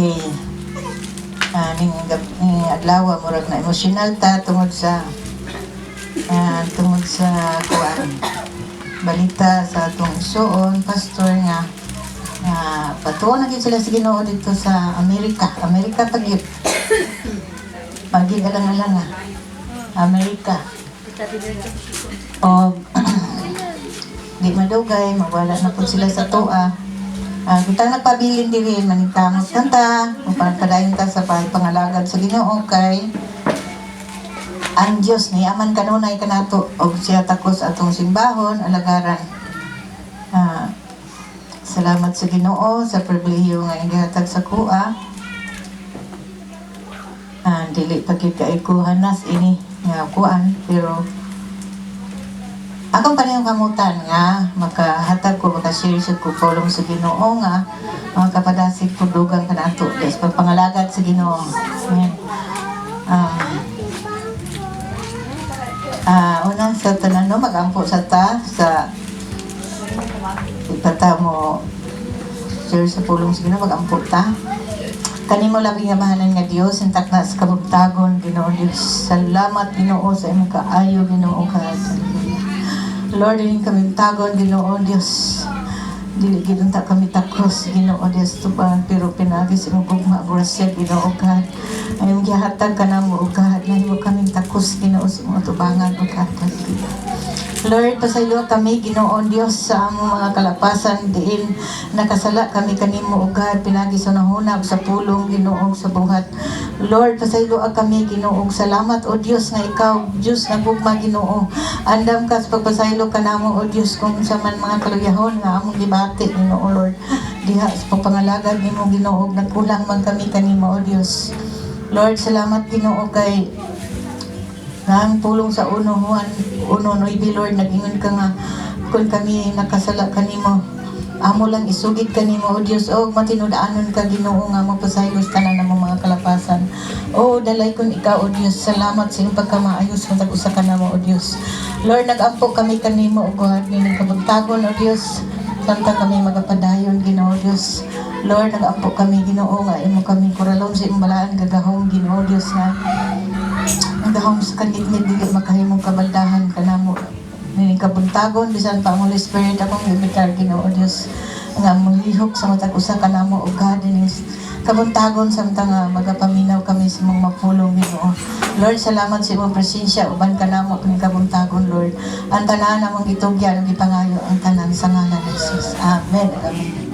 kay ning adlaw murag na emosyonal ta tungod sa kuan balita sa atong isuon pastor nga patuon na gyud sila sa Ginoo dito sa Amerika pagyud alang-alang nga Amerika o di madugay mawala na po sila sa tuwa. Kita nagpabilin diri maningkamot kanta padayon ta sa pangalagad sa Ginoo kay ang Dios ni aman kanunay kanato og siya takos atong simbahon alagaran. Salamat sa Ginoo sa pribilehiyo nga gihatag sa kuha. Dili pa gyud kay kuhanas ini nga kuan pero akong panayong kamutan nga makahatag ko makashare sa ko pulong sa Ginoo nga makapadasig ko dugang kanato des pagpangalagad sa Ginoo. Amen. Unang sa tanan no magampo sa ta sa ipata mo share sa pulong sa Ginoo magampo ta. Kanimo labing amahanan nga Dios entak na sa kabugtagon Ginoo Dios. Salamat Ginoo sa imong kaayo Ginoo ka. Lord, din kami tagon, Ginoo Diyos. Dili ginunta kami takos, Ginoo Diyos tuban, pero pinagis mo gugma burasya, Ginoo God. Ayong gihatag ka na mo, God, na mo kami takos, Ginoo sa mga tubangan, God. Lord, pasaylo kami, Ginoo Diyos, sa among mga kalapasan, diin nakasala kami kanimo, God, pinagis na hunab sa pulong, Ginoo sa buhat. Lord, pasaylo kami, Ginoo, salamat, O Diyos, nga ikaw, Diyos, nagugma, Ginoo. Andam ka sa pagpasaylo ka namo, O Diyos, kung sa man mga kaluyahon, nga among gibati, Ginoo, Lord. Diha, sa pagpangalagad, Ginoo, Ginoo, nagkulang man kami kanimo, O Diyos. Lord, salamat, Ginoo, kay ang pulong sa uno Lord, nag-ingon ka nga kung kami nakasala kanimo amo lang isugid kanimo O Dios o matinud-anon ka Ginoo nga mapasaylos tanan ng mga kalapasan o dalay kun ikaw O Dios salamat sa iyong pagkamaayos matag usa ka namo O Dios. Lord, nag-ampo kami kanimo O God ni nagkabugtagon O Dios santa kami magapadayon Ginoo Dios. Lord, nag-ampo kami Ginoo nga imo kami kuralon sa imong balaan gagahom Ginoo Dios nga nagahom sa kanitnit dili makahimong kabaldahan kanamo ni kabuntagon bisan pa ang Holy Spirit akong gimitar Ginoo Dios nga mulihok sa matag usa kanamo og God ni kabuntagon samtang magapaminaw kami sa mga mapulong Ginoo. Lord, salamat sa imong presensya uban kanamo kini kabuntagon Lord. Ang tanan namong gitugyan ug gipangayo ang tanan sa ngalan ni Jesus. Amen. Amen.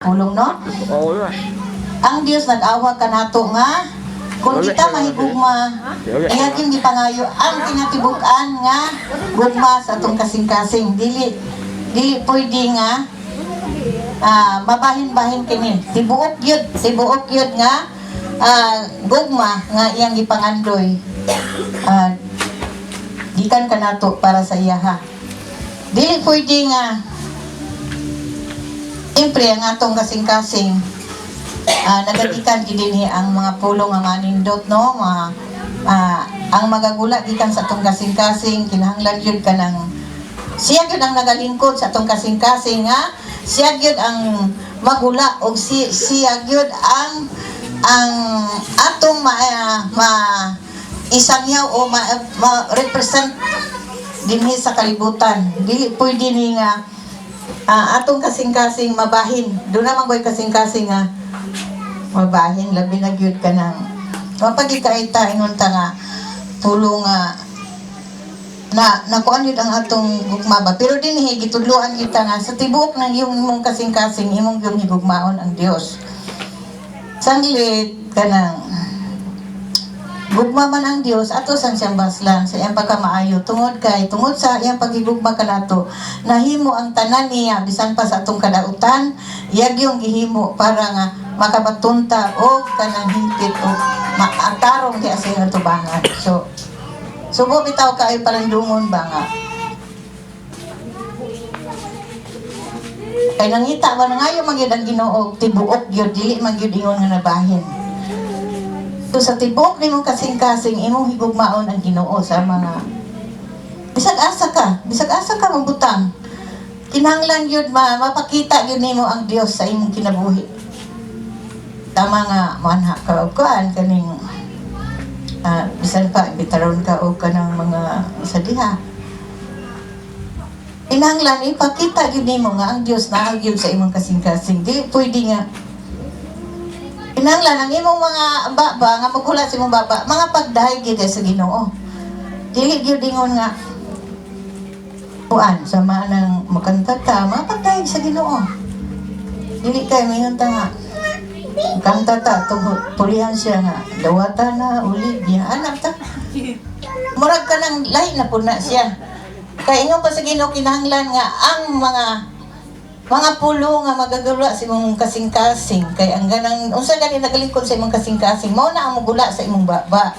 Pulong no? Oo. Ang Dios nag-awa kanato nga kung kita mahigugma iyakin gipangayo ang tinatibuk-an nga gugma sa atong kasing-kasing dili pwede nga mabahin-bahin kini tibuok yun nga gugma nga iyang gipangandoy gikan kanato para sa iyaha dili pwede nga siyempre ang atong kasing-kasing nagadikan gid ang mga pulong nga manindot no ang magagula gikan sa atong kasing-kasing kinahanglan yun ka ng siya gyud ang nagalingkod sa atong kasing-kasing nga siya gyud ang magula og siya gyud ang atong isangyaw o ma-represent dinhi sa kalibutan. Dili pwede ni nga atong kasing-kasing mabahin. Doon naman ko'y kasing-kasing nga mabahin. Labi na gyud ka ng mapagikaita ingon ta nga pulong na nakuan yun ang atong gugma ba. Pero dinhi gitudloan kita nga sa tibuok ng imong kasing-kasing imong yung higugmaon ang Dios. Sanglit ka ng gugma man ang Dios ato sang siyang baslan sa iyang pagkamaayo tungod sa iyang pagigugma kanato nahimo ang tanan niya bisan pa sa atong kadautan iyag yung gihimo para nga makabatunta o kanang hingpit o maatarong diya sa iyang tubangan. So subo bitaw kaayo palandungon ba nga kay nangita ba nangayo magyud ang Ginoo tibuok gyud dili man gyud ingon nga nabahin. So sa tibok ni mong kasing-kasing imong higugmaon ang Ginoo sa mga bisag asa ka mabutang kinahanglan yun mapakita yun nimo ang Dios sa imong kinabuhi. Tama nga manha ka og kuan kaning bisan pa bitaron ka og kanang mga sa diha kinahanglan ipakita yun nimo nga ang Dios naa gyud sa imong kasing-kasing. Di pwede nga kinahanglan ang imong mga baba nga magula sa imong baba mga pagdahay gid sa Ginoo. Dili gyud ingon nga kuan sa manang makanta ta mga pagdahay sa Ginoo. Dili kay mingon ta nga kanta ta tungod pulihan siya nga dawata na Olivia anak ta. Murag ka nang lahi na pud na siya. Kay ingon pa sa Ginoo kinahanglan nga ang mga pulo nga magagula sa imong kasing-kasing kay ang ganang unsa gani nagalingkod sa imong kasing-kasing mao na ang mugula sa imong baba.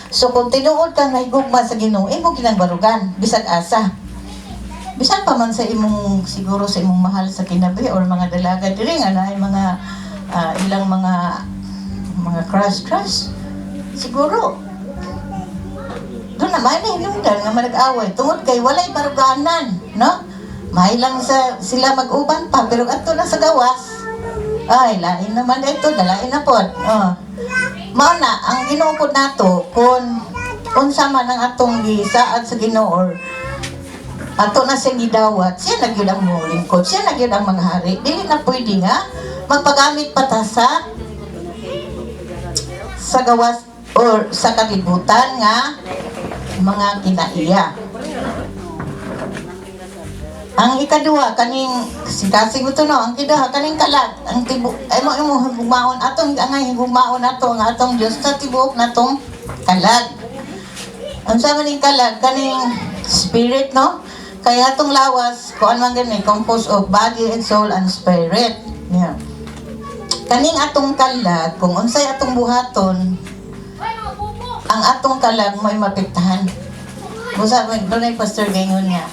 So kung tinuod ka mahigugma sa Ginoo imo ginangbarugan bisag asa bisan pa man sa imong siguro sa imong mahal sa kinabuhi or mga dalaga diri nga naay mga ilang mga crush siguro doon naman na hinungdan nga manag-away tungod kay walay baruganan no. May lang sila mag-uban pa pero ato na sa gawas ay lain naman ito dalain na pod mao na ang Ginoo pod nato kung unsa man ang atong gisaad sa Ginoo or ato na siyang gidawat siya nagyud ang lingkod siya nagyud ang manghari dili na pwede nga magpagamit pa ta sa gawas or sa kalibutan nga mga kinaiya. Ang ikaduha kaning kasing ito no, ang ikaduha kaning kalag, ang tibok ay mo higugmaon atong angay higugmaon nato nga atong Dios sa tibok natong kalag. Unsa man ning kalag kaning spirit no? Kaya atong lawas kuan man gani composed of body and soul and spirit. Yeah. Kaning atong kalag kung unsay atong buhaton ang atong kalag may mapektahan. Busa man dunay pastor gayon nga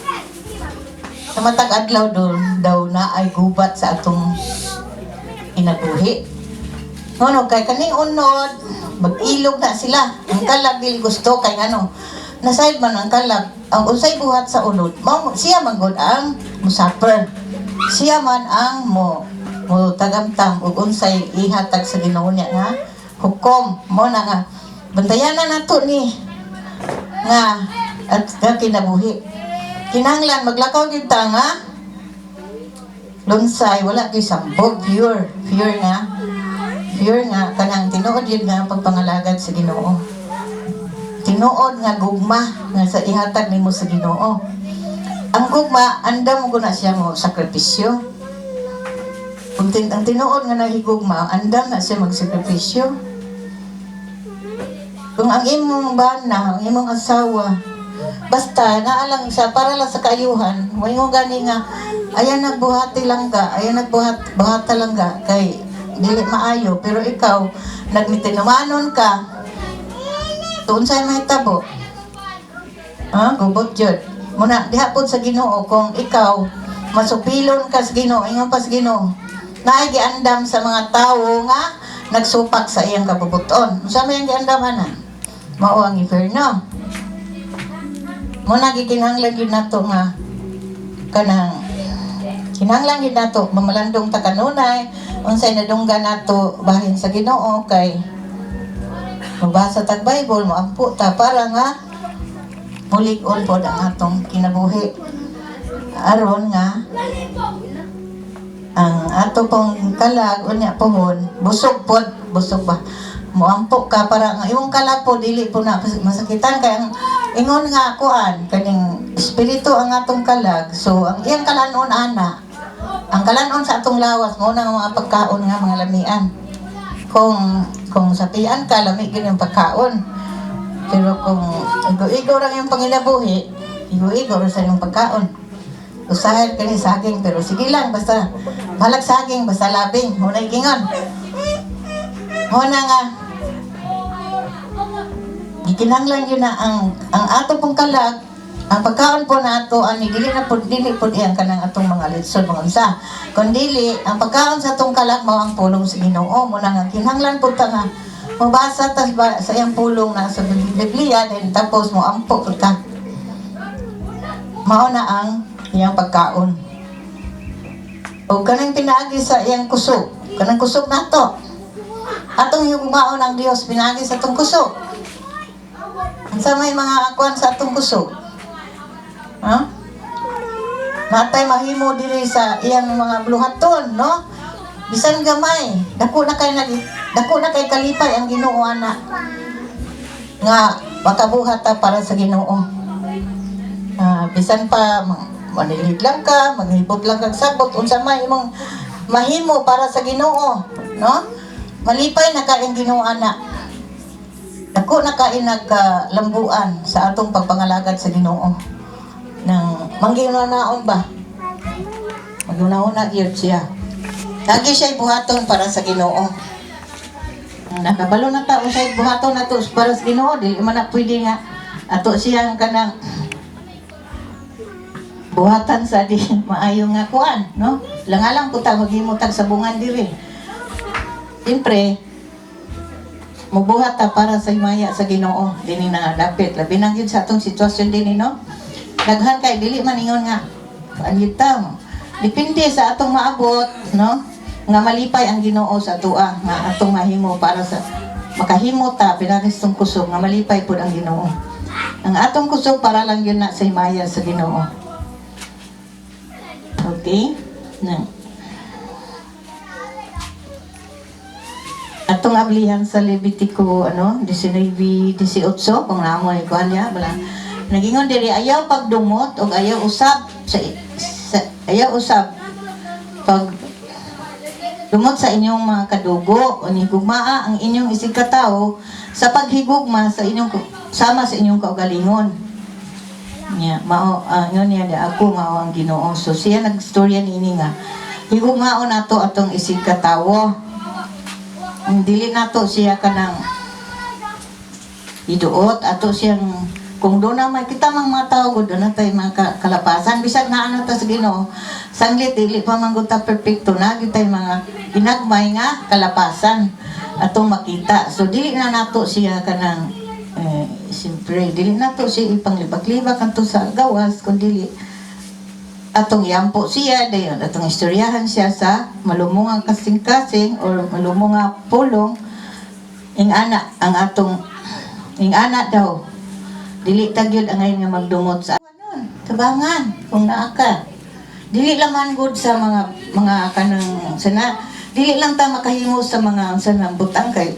sa matag adlaw daw na ay gubat sa atong inabuhi. No, kay kaning unod, mag-ilog na sila. Ang kalag dili gusto kay nasayod man ang kalag. Ang unsay buhat sa unod, siya man gud ang musuffer. Siya man ang mo tagamtam ug unsay ihatag sa Ginoo niya nga hukom mo na nga bantayan na nato ni nga at kinabuhi. Kinahanglan maglakaw gyud ta nga lunsay wala gyud sambog pure nga kanang tinuod yun nga pagpangalagad sa Ginoo. Tinuod nga gugma nga sa ihatag nimo sa Ginoo. Ang gugma andam mo guna siya mo sakripisyo. Kung ang tinuod nga nahigugma andam na siya magsakripisyo. Kung ang imong bana, ang imong asawa basta naalang siya para lang sa kaayuhan mo gani nga ayan nagbuhati lang ka buhata lang ka kay dili maayo pero ikaw nagmitinumanon ka tuon sa mahitabo gubot jud muna diha pod sa Ginoo kung ikaw masupilon ka sa Ginoo ingon pa sa Ginoo naay giandam sa mga tawo nga nagsupak sa iyang kabubuton unsa may giandaman mao ang inferno. Muna gikinahanglan yun nato nga kanang kinahanglan yun nato mamalandong ta kanunay unsay nadunggan nato bahin sa Ginoo kay Magbasa tag Bible, maampo ta para nga mulig-on po ang atong kinabuhi. Aron nga ang ato pong kalag unya pohon busog ba moampo ka para nga imong kalag po dili po na masakitan kay ang ingon nga kuan kaning espiritu ang atong kalag. So ang iyang kalanon ana, ang kalanon sa atong lawas mo na mga pagkaon nga mga lamian. Kung sapian ka lami gyud ang pagkaon, pero kung igo-igo ra yung panginabuhi, igo-igo ra sa imong pagkaon. Usahay kani saging, pero sige lang basta balag saging basta labing hunay gingon. Muna nga gikinahanglan yun na ang ato pong kalag, ang pagkaon po nato ani dili po iyang kanang atong mga litson mga unsa, kundi ang pagkaon sa atong kalag mao ang pulong sa Ginoo. Muna nga kinahanglan po ta nga mabasa ta sa iyang pulong na sa Biblia, then tapos mo ampo ta mao na ang iyang pagkaon. O kanang pinaagi sa iyang kusog, kanang kusog nato atong higumaon ang Dios pinaagi sa atong kusog. Sa may mga akuan sa atong kusog, ha? Natay mahimo diri sa iyang mga bluhaton, no? Bisan gamay, dako na kay kalipay ang Ginoo ana. Nga makabuhat ta para sa Ginoo. Bisan pa manilid lang ka, maghibot lang kag sabot unsa may imong mahimo para sa Ginoo, no? Malipay na ka ang Ginoo ana. Dako na kay nagkalambuan sa atong pagpangalagad sa Ginoo. Nang mangginaon ba? Maguna-una gyud siya. Lagi siya buhaton para sa Ginoo. Nakabalo na ta unsay buhaton nato para sa Ginoo, dili man na pwede nga ato siyang kanang buhatan sa di maayo nga kuan, no? Langalang po ta maghimo tag sabungan diri. Siyempre, mubuhat ta para sa himaya sa Ginoo dinhi na dapit labi na gyud sa atong sitwasyon dinhi, no? Daghan kay dili man ingon nga anitang depende sa atong maabot, no? Nga malipay ang Ginoo sa atoa nga atong mahimo para sa makahimo ta pinakistong kusog nga malipay pud ang Ginoo. Ang atong kusog para lang yun na sa himaya sa Ginoo. Okay? Na atong ablihan sa Levitico 19:18 kung namoy ko niya bala nagingon diri ayaw pagdumot og ayaw usab ayaw usab pag dumot sa inyong mga kadugo o higugmaa ang inyong isig katawo sa paghigugma sa inyong sama sa inyong kaugalingon niya mao ngon niya da ako mao ang Ginoo. So siya nagstorya niini nga higugmaon nato atong isig katawo. Dili nato siya kanang iduot ato siyang kung doon na may kita mang mga tao doon na tayo mga kalapasan bisag na ano ta sa Ginoo sanglit dili pa mangguta perfecto na kita mga inagmay nga kalapasan atong makita. So dili na nato siya kanang siyempre dili nato siya ipanglibak-libak kanto sa gawas kundi atong yampo siya dayon atong istoryahan siya sa malumungang kasing-kasing or malumunga pulong ing ana ang atong ing ana daw dili tagyod ang ngayon nga magdumot sa anon tabangan kung naa ka dili lang man good sa mga kanang sana dili lang ta makahimo sa mga sanang butang kay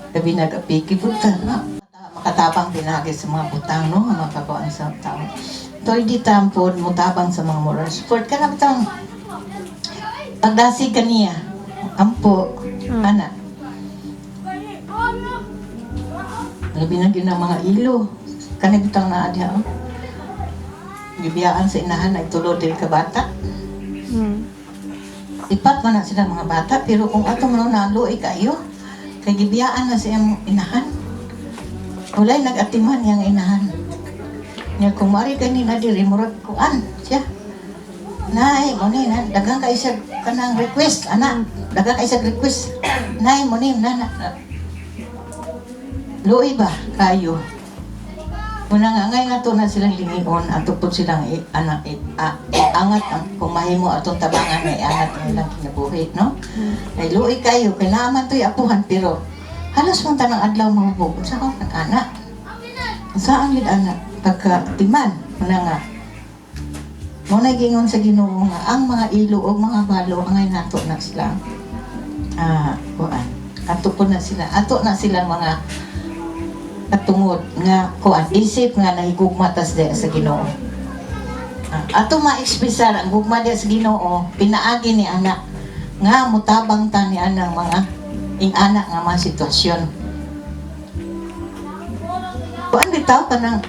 labi nagapiki buta no makatabang pinagi sa mga butang no makakuan sa tao. Toy di tampon mo tabang sa mga moral support ka na bitang pagdasi kaniya ampo ana labi na gyud ang mga ilo kanang bitang naa diha gibiyaan sa inahan ay tulod diri ka bata ipat man na sila mga bata pero kung atong naluoy kayo kay gibiyaan na sa iyang inahan walay nag-atiman yang inahan. Nya kung mari kanina diri murag kuan siya. Nay, mo ni na daghang kay sa kanang request ana, daghang kay sa request. Nay mo ni na. Luoy ba kayo? Muna nga ngay nga to na silang lingion ato pud silang angat ang kung mahimo atong tabangan ay angat ang ilang kinabuhi, no? Ay luoy kayo kay naman to'y apuhan pero Halos man tanang adlaw mahubog sa ako ng anak. Saan gid anak pagka timan na nga. Mo na gingon sa Ginoo nga ang mga ilo o mga balo angay nato na sila. Kuan. Ato po na sila. Ato na sila mga katungod nga kuan isip nga nahigugma tas di sa Ginoo. Ato ma-expressar ang gugma di sa Ginoo pinaagi ni anak nga mutabang ta ni anang mga anak nga mga sitwasyon. Kuan bitaw kanang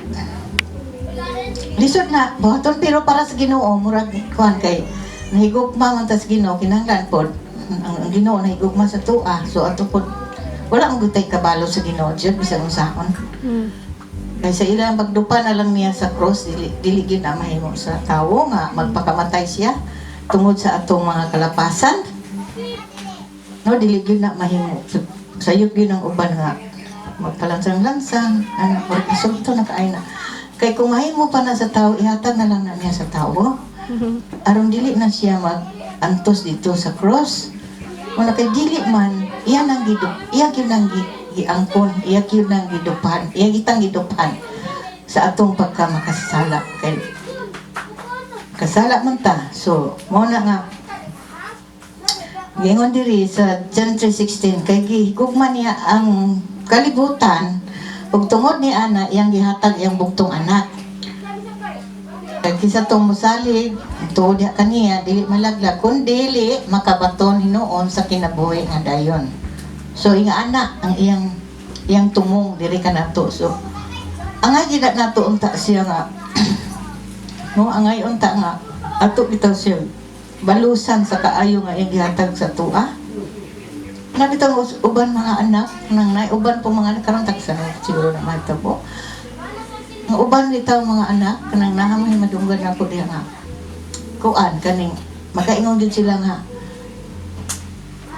lisod na buhaton pero para sa Ginoo murag kuan kay nahigugma man ta sa Ginoo kinahanglan pod ang Ginoo nahigugma sa tuwa so ato pod wala ang gutay kabalo sa Ginoo jud bisan unsahon. Kay sa ilang pagdupa na lang niya sa cross dili gyud na mahimo sa tawo nga magpakamatay siya tungod sa atong mga kalapasan. No dili gyud na mahimo sayop gyud ang uban nga magpalansang-lansang anak or isulto na kaay na. Kay kung mahimo pa na sa tao ihatag na lang na niya sa tao. Aron dili na siya mag-antos dito sa cross. Wala kay dili man iya nang giangkon, iya gyud nang gidupan, iya gitang gidupan sa atong pagkamakasala kay kasala man ta. So mo na nga gingon diri sa John 3:16 kay gihigugma niya ang kalibutan ug tungod ni ana iyang gihatag iyang bugtong anak. Kay kisa tong mosalig tuod diha kaniya dili malaglag kun dili makabaton hinuon sa kinabuhi nga dayon. So inga anak ang iyang tumong diri kanato. So angay gid nato unta siya nga no angay unta nga ato bitaw siya balusan sa kaayo nga iyang gihatag sa tuwa. Nabitaw uban mga anak nang uban po mga anak karon tagsa siguro na mahitabo. Ang uban bitaw mga anak kanang nahamay madunggan ako diha nga kuan kaning makaingon din sila nga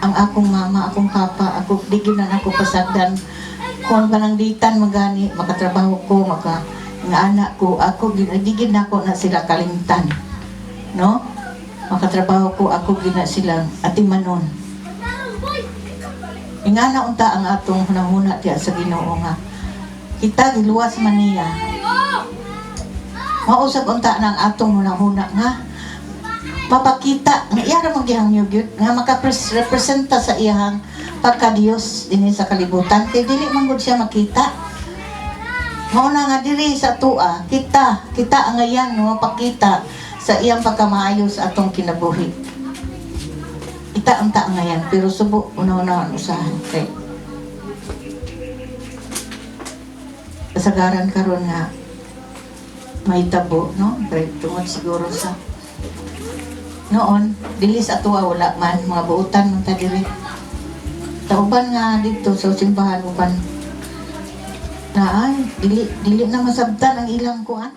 ang akong mama, akong papa, ako digin na ako pasagdan kung panangditan magani makatrabaho ko nga anak ko ako digin na ako na sila kalimtan no makatrabaho ko ako gina silang atimanon ingana unta ang atong hunahuna diya sa Ginoo nga kita giluwas man niya mausap unta ng atong hunahuna nga papakita nga iya ra magihangyo gyud nga makarepresenta sa iyang pagka-Dios dinhi sa kalibutan kay dili man gud siya makita mao na nga diri sa tua kita ang ayan no mapakita sa iyang pagkamaayo sa atong kinabuhi kita ang ngayon pero subo una-una usahan kay kasagaran karon nga may tabo no kay tungod siguro sa noon dili sa tuwa wala man mga buutan man ta diri tauban nga dito sa simbahan uban na ay dili na masabtan ang ilang kuan